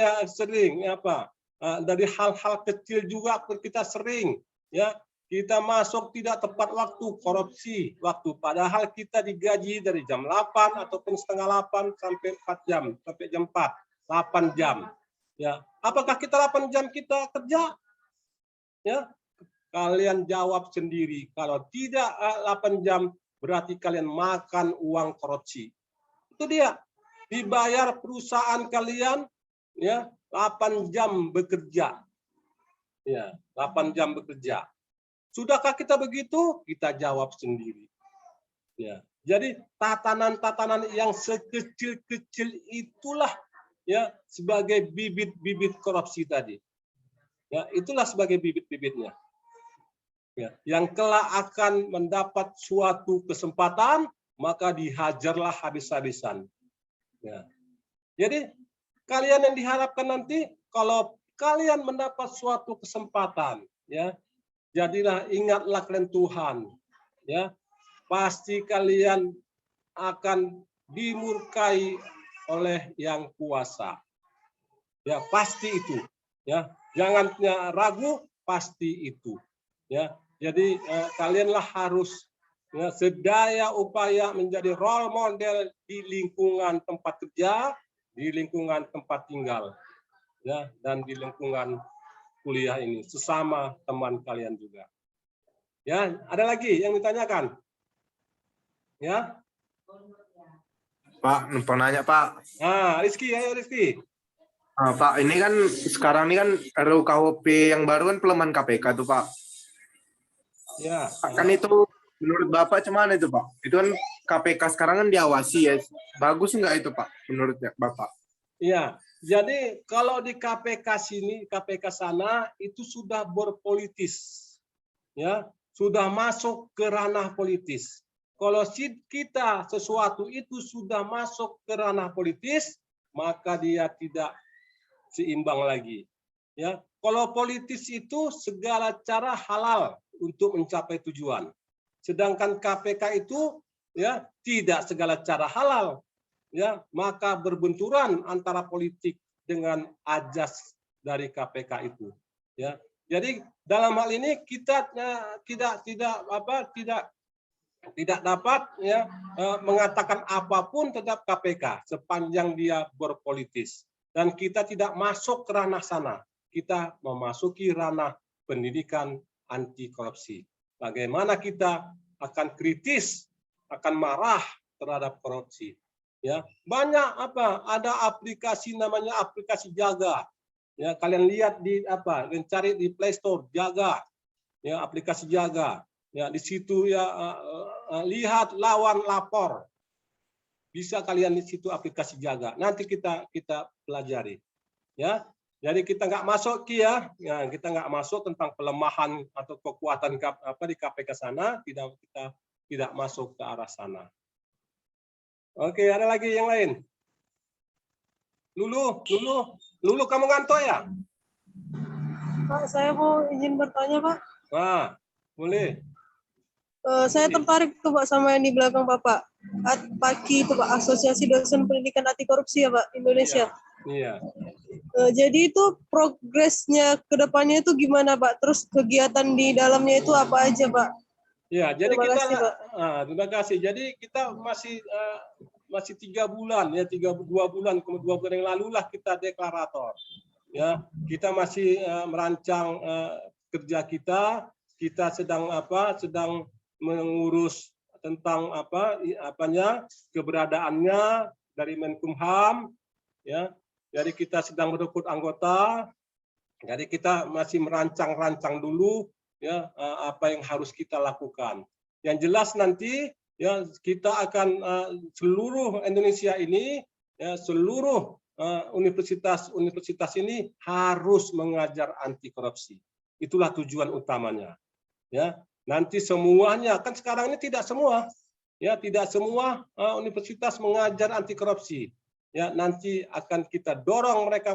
dari hal-hal kecil juga kita sering ya. Kita masuk tidak tepat waktu, korupsi waktu. Padahal kita digaji dari jam 8 ataupun setengah 8 sampai 4 jam, sampai jam 4, 8 jam. Ya, apakah kita 8 jam kita kerja? Ya, kalian jawab sendiri. Kalau tidak 8 jam, berarti kalian makan uang korupsi. Itu dia. Dibayar perusahaan kalian, ya 8 jam bekerja. Ya, 8 jam bekerja. Sudahkah kita begitu? Kita jawab sendiri. Ya, jadi tatanan-tatanan yang sekecil-kecil itulah ya sebagai bibit-bibit korupsi tadi. Ya, itulah sebagai bibit-bibitnya. Ya, yang kelak akan mendapat suatu kesempatan, maka dihajarlah habis-habisan. Ya. Jadi kalian yang diharapkan nanti kalau kalian mendapat suatu kesempatan, ya, jadilah ingatlah kalian Tuhan, ya, pasti kalian akan dimurkai oleh yang kuasa. Ya, pasti itu. Ya, jangan ragu, pasti itu. Ya, jadi kalianlah harus ya, sedaya upaya menjadi role model di lingkungan tempat kerja, di lingkungan tempat tinggal, ya, dan di lingkungan kuliah ini sesama teman kalian juga. Ya, ada lagi yang ditanyakan? Ya, Pak, numpang nanya Pak. nah, Rizky, ayo Rizky. Pak, ini kan sekarang ini kan RUU KUHP yang baru kan pelemahan KPK tuh Pak. Ya, Kan itu menurut Bapak cuman itu Pak? Itu kan KPK sekarang kan diawasi ya. Bagus nggak itu Pak menurut Bapak? iya. Jadi kalau di KPK sini, KPK sana itu sudah berpolitis, ya, sudah masuk ke ranah politis. Kalau kita sesuatu itu sudah masuk ke ranah politis, maka dia tidak seimbang lagi. Ya, kalau politis itu segala cara halal untuk mencapai tujuan. Sedangkan KPK itu ya tidak segala cara halal. Ya, maka berbenturan antara politik dengan ajas dari KPK itu. Ya, jadi dalam hal ini kita tidak dapat ya mengatakan apapun terhadap KPK sepanjang dia berpolitis, dan kita tidak masuk ke ranah sana. Kita memasuki ranah pendidikan anti korupsi. Bagaimana kita akan kritis, akan marah terhadap korupsi. Ya, banyak ada aplikasi namanya aplikasi Jaga. Ya, kalian lihat di cari di Play Store Jaga. Ya, aplikasi Jaga. Ya, di situ ya lihat lawan lapor. Bisa kalian di situ aplikasi Jaga. Nanti kita pelajari. Ya. Jadi kita nggak masuk ya, kita nggak masuk tentang pelemahan atau kekuatan di KPK sana, kita tidak masuk ke arah sana. Oke, ada lagi yang lain? Lulu kamu ngantuk ya? Pak, saya mau izin bertanya, Pak. Nah, boleh. Saya tertarik tuh Pak sama yang di belakang Bapak. PAKI itu Pak, Asosiasi Dosen Pendidikan Anti Korupsi ya Pak, Indonesia. Iya. Jadi itu progresnya ke depannya itu gimana Pak? Terus kegiatan di dalamnya itu apa aja Pak? Ya, jadi Terima kita kasih, Pak. Terima kasih. Jadi kita masih 3 bulan ya, 2 bulan yang lalu lah kita deklarator. Ya, kita masih merancang kerja kita sedang mengurus tentang keberadaannya dari Menkumham ya. Jadi kita sedang merekrut anggota. Jadi kita masih merancang dulu ya apa yang harus kita lakukan. Yang jelas nanti ya kita akan seluruh Indonesia ini ya seluruh universitas ini harus mengajar anti korupsi. Itulah tujuan utamanya. Ya, nanti semuanya kan sekarang ini tidak semua universitas mengajar anti korupsi. Ya, nanti akan kita dorong mereka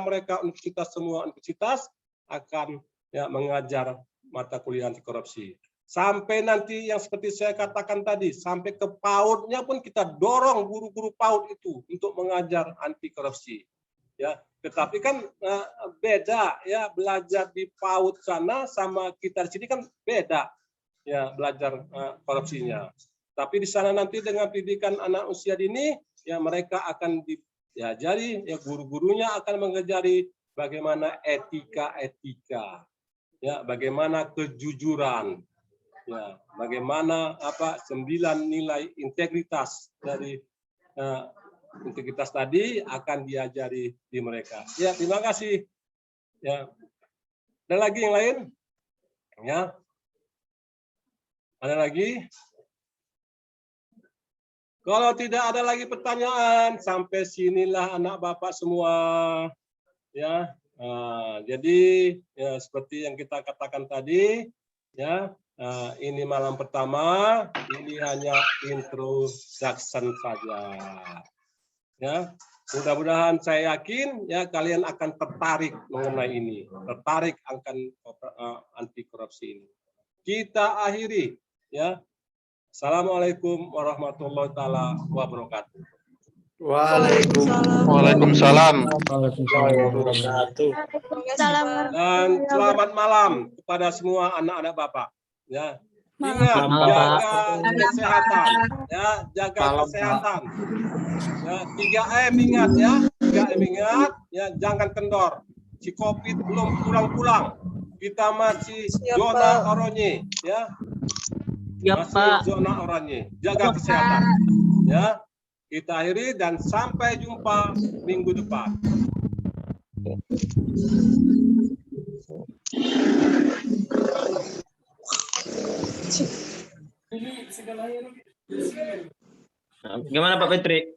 semua universitas akan ya mengajar mata kuliah anti korupsi. Sampai nanti yang seperti saya katakan tadi, sampai ke PAUD-nya pun kita dorong guru-guru PAUD itu untuk mengajar anti korupsi. Ya, tetapi kan beda ya belajar di PAUD sana sama kita di sini kan beda ya belajar korupsinya. Tapi di sana nanti dengan pendidikan anak usia dini ya mereka akan diajari ya guru-gurunya akan mengajari bagaimana etika ya bagaimana kejujuran ya bagaimana 9 nilai integritas dari integritas tadi akan diajari di mereka. Ya, terima kasih. Ya. Ada lagi yang lain? Ya. Ada lagi? Kalau tidak ada lagi pertanyaan, sampai sinilah anak Bapak semua. Ya. Jadi ya seperti yang kita katakan tadi, ya. Ini malam pertama, ini hanya introduction saja. Ya, Mudah-mudahan saya yakin ya kalian akan tertarik mengenai ini, tertarik akan anti korupsi ini. Kita akhiri ya. Assalamualaikum warahmatullahi taala wabarakatuh. Waalaikumsalam. Dan selamat malam kepada semua anak-anak Bapak. Ya, ingat jaga kesehatan, ya, jaga kesehatan. Ya, 3M ingat ya, 3M ingat, ya, jangan kendor. Si COVID belum pulang-pulang. Kita masih zona oranye, ya. Masih zona oranye. Jaga kesehatan, ya. Kita akhiri dan sampai jumpa minggu depan. Gimana Pak Petri?